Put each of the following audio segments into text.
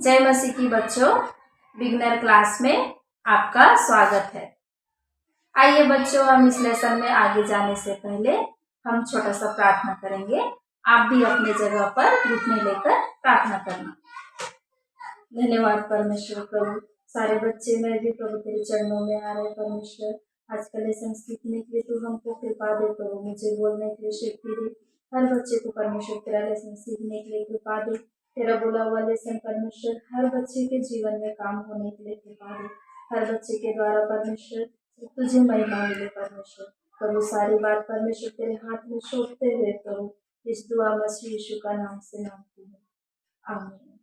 जय मसीह की बच्चों, बिगनर क्लास में आपका स्वागत है। आइए बच्चों, हम इस लेसन में आगे जाने से पहले हम छोटा सा प्रार्थना करेंगे। आप भी अपने जगह पर घुटने लेकर प्रार्थना करना। धन्यवाद परमेश्वर प्रभु, सारे बच्चे मैं भी प्रभु तेरे चरणों में आ रहे परमेश्वर। आज का लेसन सीखने के लिए तू हमको कृपा दे प्रभु, मुझे बोलने के लिए शक्ति दे। हर बच्चे को परमेश्वर तेरा लेसन सीखने के लिए कृपा दे। तेरा बोला हुआ लेसन परमेश्वर हर बच्चे के जीवन में काम होने के लिए कृपा दे। हर बच्चे के द्वारा परमेश्वर तुझे महिमा मिले परमेश्वर। प्रभु सारी बात परमेश्वर तेरे हाथ में सौंपते हुए प्रभु इस दुआ मसीह यीशु का नाम से मांगती हूँ, आमीन।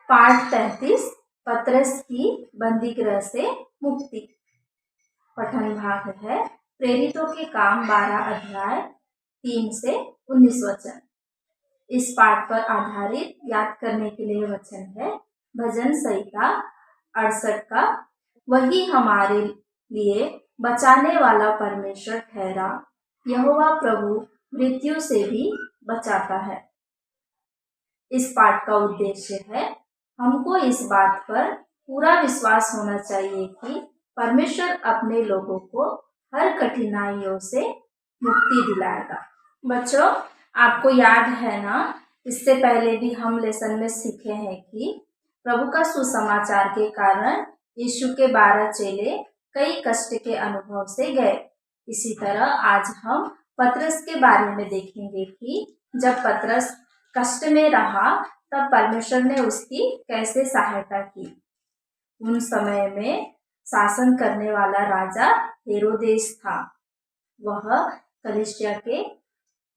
पाठ 33 पतरस की बंदी गृह से मुक्ति। पठन भाग है प्रेरितों के काम 12 अध्याय 3 से 19 वचन। इस पाठ पर आधारित याद करने के लिए वचन है भजन संहिता 68 का। वही हमारे लिए बचाने वाला परमेश्वर ठहरा, यहोवा प्रभु मृत्यु से भी बचाता है। इस पाठ का उद्देश्य है हमको इस बात पर पूरा विश्वास होना चाहिए कि परमेश्वर अपने लोगों को हर कठिनाइयों से मुक्ति दिलाएगा। बच्चों, आपको याद है ना, इससे पहले भी हम लेसन में सीखे हैं कि प्रभु का सुसमाचार के कारण यीशु के 12 चेले कई कष्ट के अनुभव से गए। इसी तरह आज हम पतरस के बारे में देखेंगे कि जब पतरस कष्ट में रहा तब परमेश्वर ने उसकी कैसे सहायता की। उन समय में शासन करने वाला राजा हेरोदेस था। वह कलीसिया के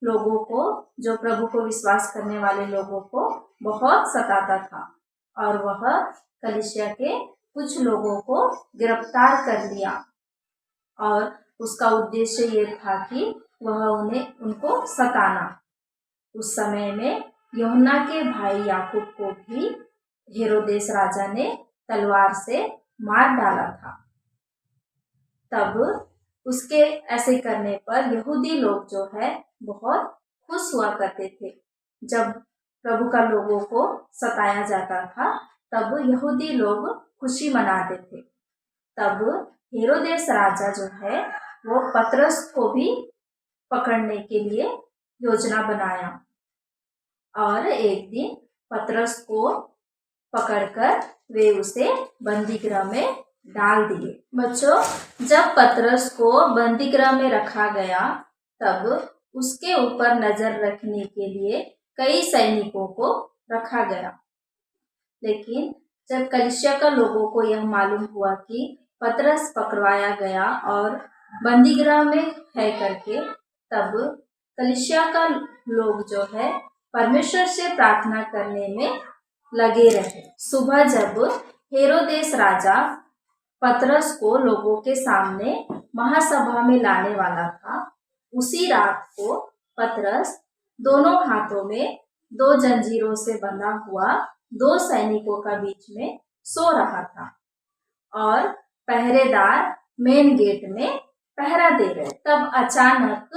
लोगों को, जो प्रभु को विश्वास करने वाले लोगों को बहुत सताता था और वह कलीसिया के कुछ लोगों को गिरफ्तार कर लिया और उसका उद्देश्य ये था कि वह उनको सताना। उस समय में यूहन्ना के भाई याकूब को भी हेरोदेस राजा ने तलवार से मार डाला था। तब उसके ऐसे करने पर यहूदी लोग जो है बहुत खुश हुआ करते थे। जब प्रभु का लोगों को सताया जाता था तब यहूदी लोग खुशी मनाते थे। तब हेरोदेस राजा जो है वो पतरस को भी पकड़ने के लिए योजना बनाया और एक दिन पतरस को पकड़कर वे उसे बंदी गृह में डाल दिए। बच्चों, जब पतरस को बंदी गृह में रखा गया तब उसके ऊपर नजर रखने के लिए कई सैनिकों को रखा गया। लेकिन जब कलीसिया का लोगों को यह मालूम हुआ कि पतरस पकड़वाया गया और बंदी गृह में है करके, तब कलीसिया का लोग जो है परमेश्वर से प्रार्थना करने में लगे रहे। सुबह जब हेरोदेस राजा पतरस को लोगों के सामने महासभा में लाने वाला था, उसी रात को पतरस दोनों हाथों में 2 जंजीरों से बंधा हुआ 2 सैनिकों का बीच में सो रहा था और पहरेदार मेन गेट में पहरा दे रहे। तब अचानक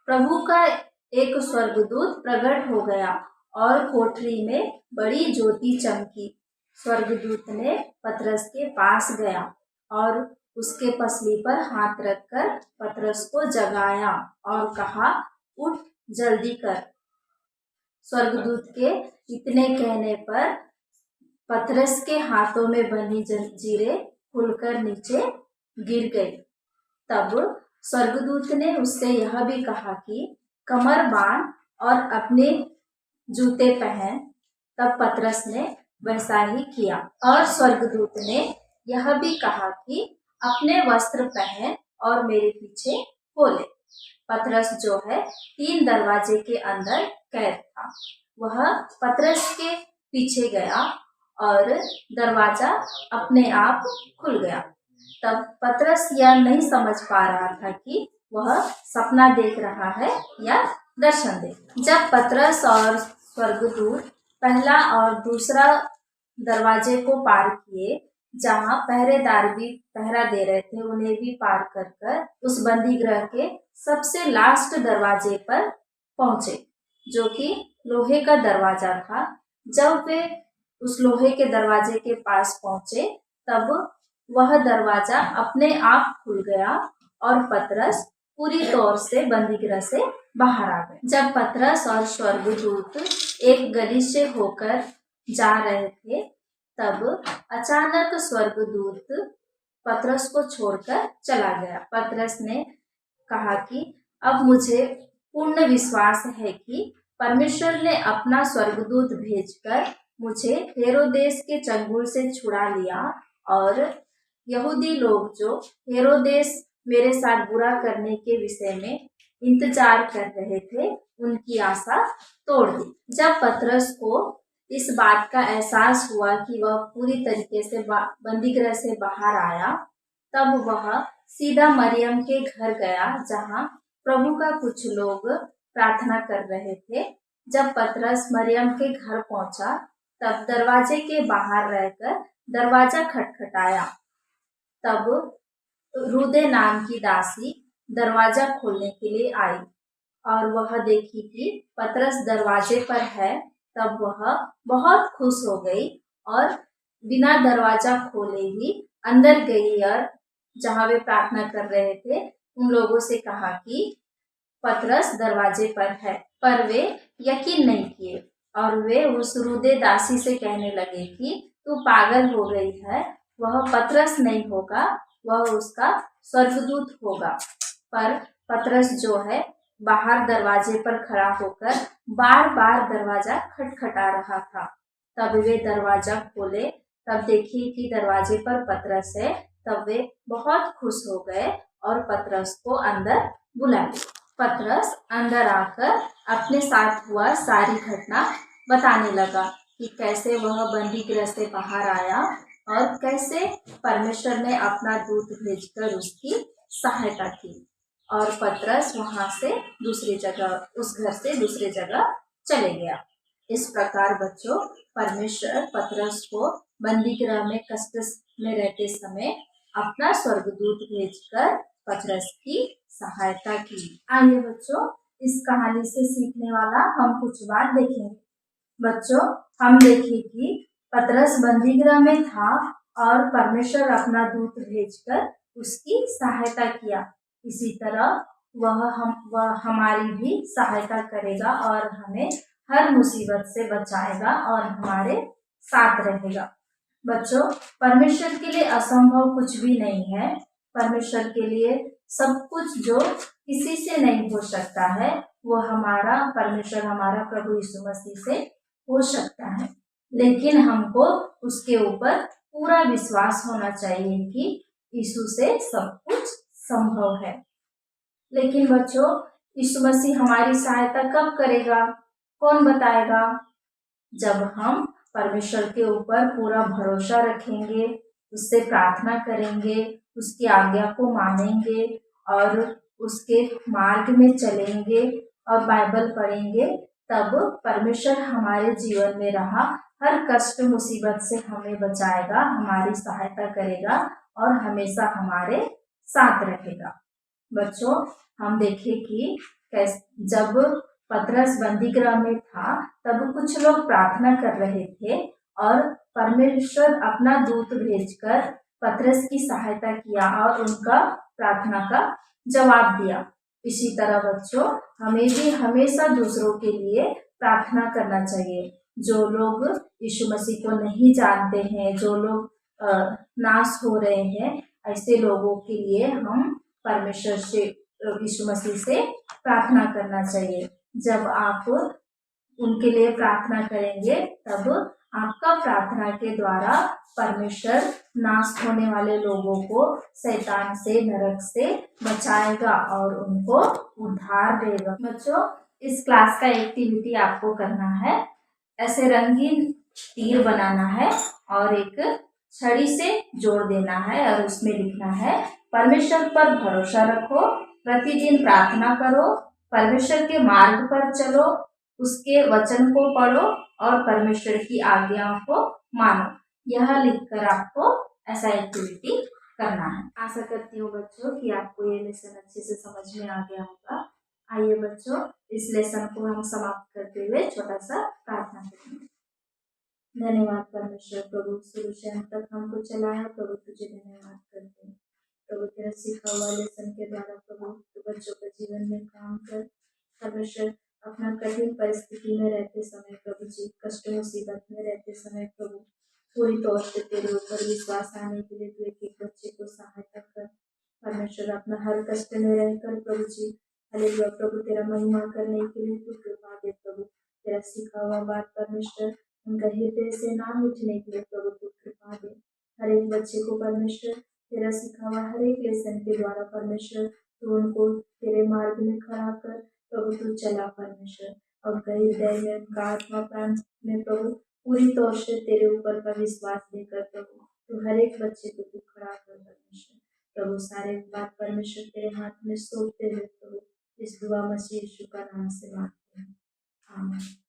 प्रभु का एक स्वर्गदूत प्रकट हो गया और कोठरी में बड़ी ज्योति चमकी। स्वर्गदूत ने पतरस के पास गया और उसके पसली पर हाथ रखकर पतरस को जगाया और कहा, उठ जल्दी कर। स्वर्गदूत के इतने कहने पर पतरस के हाथों में बंधी जंजीरें खुलकर नीचे गिर गई। तब स्वर्गदूत ने उससे यह भी कहा कि कमर बांध और अपने जूते पहन। तब पतरस ने वैसा ही किया और स्वर्गदूत ने यह भी कहा कि अपने वस्त्र पहन और मेरे पीछे हो ले। पतरस जो है 3 दरवाजे के अंदर कैद था। वह पतरस के पीछे गया और दरवाजा अपने आप खुल गया। तब पतरस यह नहीं समझ पा रहा था कि वह सपना देख रहा है या दर्शन देख। जब पतरस और स्वर्गदूत पहला और दूसरा दरवाजे को पार किए, जहां पहरेदार भी पहरा दे रहे थे, उन्हें भी पार कर उस बंदी गृह के सबसे लास्ट दरवाजे पर पहुंचे, जो कि लोहे का दरवाजा था। जब वे उस लोहे के दरवाजे के पास पहुंचे तब वह दरवाजा अपने आप खुल गया और पतरस पूरी तौर से बंदीगृह से बाहर आ गए। जब पतरस और स्वर्गदूत एक गली से होकर जा रहे थे तब अचानक स्वर्गदूत पतरस को छोड़कर चला गया। पतरस ने कहा कि अब मुझे पूर्ण विश्वास है कि परमेश्वर ने अपना स्वर्गदूत भेजकर मुझे हेरोदेस के चंगुल से छुड़ा लिया और यहूदी लोग जो हेरोदेस मेरे साथ बुरा करने के विषय में इंतजार कर रहे थे उनकी आशा तोड़ दी। जब पतरस को इस बात का एहसास हुआ कि वह पूरी तरीके से बंदीगृह से बाहर आया तब वह सीधा मरियम के घर गया जहां प्रभु का कुछ लोग प्रार्थना कर रहे थे। जब पतरस मरियम के घर पहुंचा तब दरवाजे के बाहर रहकर दरवाजा खटखटाया। तब रूदे नाम की दासी दरवाजा खोलने के लिए आई और वह देखी कि पतरस दरवाजे पर है। तब वह बहुत खुश हो गई और बिना दरवाजा खोले ही अंदर गई और जहां वे प्रार्थना कर रहे थे उन लोगों से कहा कि पतरस दरवाजे पर है, पर वे यकीन नहीं किए और वे उस रूदे दासी से कहने लगे कि तू पागल हो गई है, वह पतरस नहीं होगा, वह उसका स्वर्गदूत होगा। पर पतरस जो है बाहर दरवाजे पर खड़ा होकर बार बार दरवाजा खटखटा रहा था। तब वे दरवाजा खोले तब देखिए कि दरवाजे पर पतरस है। तब वे बहुत खुश हो गए और पतरस को अंदर बुला लिया। पतरस अंदर आकर अपने साथ हुआ सारी घटना बताने लगा कि कैसे वह बंदीगृह से बाहर आया और कैसे परमेश्वर ने अपना दूत भेजकर उसकी सहायता की और पतरस वहां से दूसरी जगह, उस घर से दूसरी जगह चले गया। इस प्रकार बच्चों, परमेश्वर पतरस को बंदीगृह में कष्ट में रहते समय अपना स्वर्गदूत भेजकर पतरस की सहायता की। आइए बच्चों, इस कहानी से सीखने वाला हम कुछ बात देखेंगे। बच्चों, हम देखें कि पतरस बंदीगृह में था और परमेश्वर अपना दूत भेजकर उसकी सहायता किया। इसी तरह वह हमारी भी सहायता करेगा और हमें हर मुसीबत से बचाएगा और हमारे साथ रहेगा। बच्चों, परमेश्वर के लिए असंभव कुछ भी नहीं है। परमेश्वर के लिए सब कुछ जो किसी से नहीं हो सकता है वो परमेश्वर हमारा प्रभु यीशु मसीह से हो सकता है। लेकिन हमको उसके ऊपर पूरा विश्वास होना चाहिए कि यीशु से सब कुछ संभव है। लेकिन बच्चों, यीशु मसीह हमारी सहायता कब करेगा, कौन बताएगा? जब हम परमेश्वर के ऊपर पूरा भरोसा रखेंगे, उससे प्रार्थना करेंगे, उसकी आज्ञा को मानेंगे और उसके मार्ग में चलेंगे और बाइबल पढ़ेंगे, तब परमेश्वर हमारे जीवन में रहा हर कष्ट मुसीबत से हमें बचाएगा, हमारी सहायता करेगा और हमेशा हमारे साथ रहेगा। बच्चों, हम देखें कि जब पतरस बंदीगृह में था तब कुछ लोग प्रार्थना कर रहे थे और परमेश्वर अपना दूत भेजकर पतरस की सहायता किया और उनका प्रार्थना का जवाब दिया। इसी तरह बच्चों, हमें भी हमेशा दूसरों के लिए प्रार्थना करना चाहिए। जो लोग यीशु मसीह को नहीं जानते हैं, जो लोग नाश हो रहे हैं, ऐसे लोगों के लिए हम परमेश्वर से, यीशु मसीह से प्रार्थना करना चाहिए। जब आप उनके लिए प्रार्थना करेंगे तब आपका प्रार्थना के द्वारा परमेश्वर नाश होने वाले लोगों को शैतान से, नरक से बचाएगा और उनको उद्धार देगा। बच्चों, इस क्लास का एक्टिविटी आपको करना है। ऐसे रंगीन तीर बनाना है और एक छड़ी से जोड़ देना है और उसमें लिखना है, परमेश्वर पर भरोसा रखो, प्रतिदिन प्रार्थना करो, परमेश्वर के मार्ग पर चलो, उसके वचन को पढ़ो और परमेश्वर की आज्ञाओं को मानो। यह लिखकर आपको ऐसा एक्टिविटी करना है। आशा करती हूँ बच्चों कि आपको ये लेसन अच्छे से समझ में आ गया होगा। आइए बच्चों, इस लेसन को हम समाप्त करते हुए छोटा सा प्रार्थना करेंगे। धन्यवाद परमेश्वर प्रभु, शुरू से अंत तक हमको चलाया प्रभु, तुझे धन्यवाद करते हैं प्रभु। तेरा सीखा हुआ लेसन के द्वारा प्रभु तू बच्चों के जीवन में काम कर परमेश्वर। अपना कठिन परिस्थिति में रहते समय प्रभु जी, कष्ट मुसीबत में रहते समय प्रभु, पूरी तौर से तेरे ऊपर विश्वास आने के लिए तू एक एक बच्चे को सहायता कर परमेश्वर। अपना हर कष्ट में रहकर प्रभु जी, हालेलुया प्रभु, तेरा महिमा करने के लिए तू कृपा दे प्रभु। तेरा सीखा हुआ बात परमेश्वर उनका हृदय से ना मिटने के लिए प्रभु तू कृपा दे। हर एक बच्चे को परमेश्वर तेरा सिखा हुआ हर एक लेसन के द्वारा परमेश्वर तू उनको तेरे मार्ग में खड़ा कर प्रभु, तू चला परमेश्वर। और उनका हृदय में, उनका आत्मा प्राण में प्रभु पूरी तौर से तेरे ऊपर का विश्वास देकर प्रभु तू हर एक बच्चे को तू खड़ा कर परमेश्वर। प्रभु सारे बात परमेश्वर तेरे हाथ में सौंपते हुए प्रभु इस दुआ मसीह यीशु का नाम से मांगते हैं, आमीन।